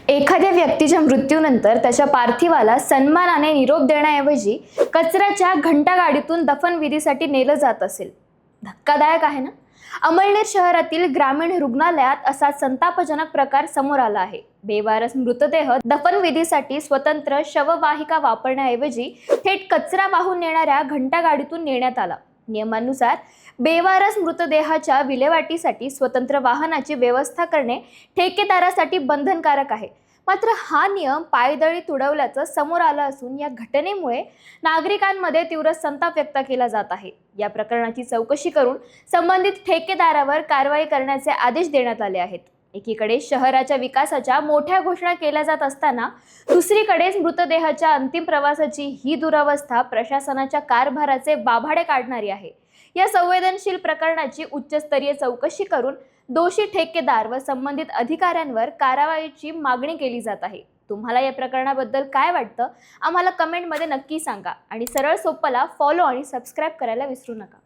एखाद्या व्यक्तीच्या मृत्यूनंतर त्याच्या पार्थिवाला सन्मानाने निरोप देण्याऐवजी कचऱ्याच्या घंटागाडीतून दफनविधीसाठी नेलं जात असेल. धक्कादायक आहे ना? अमळनेर शहरातील ग्रामीण रुग्णालयात असा संतापजनक प्रकार समोर आला आहे. बेवारस मृतदेह दफनविधीसाठी स्वतंत्र शववाहिका वापरण्याऐवजी थेट कचरा वाहून नेणाऱ्या घंटागाडीतून नेण्यात आला. नियमानुसार बेवारस मृतदेहाच्या विल्हेवाटीसाठी स्वतंत्र वाहनाची व्यवस्था करणे ठेकेदारासाठी बंधनकारक आहे. मात्र हा नियम पायदळी तुडवल्याचं समोर आलं असून या घटनेमुळे नागरिकांमध्ये तीव्र संताप व्यक्त केला जात आहे. या प्रकरणाची चौकशी करून संबंधित ठेकेदारावर कारवाई करण्याचे आदेश देण्यात आले आहेत. एकीकडे शहराच्या विकासाच्या मोठ्या घोषणा केल्या जात असताना दुसरीकडेच मृतदेहाच्या अंतिम प्रवासाची ही दुरावस्था प्रशासनाच्या कारभाराचे वाभाडे काढणारी आहे. या संवेदनशील प्रकरणाची उच्चस्तरीय चौकशी करून दोषी ठेकेदार व संबंधित अधिकाऱ्यांवर कारवाईची मागणी केली जात आहे. तुम्हाला या प्रकरणाबद्दल काय वाटतं? आम्हाला कमेंटमध्ये नक्की सांगा आणि सरळ सोप्पाला फॉलो आणि सबस्क्राईब करायला विसरू नका.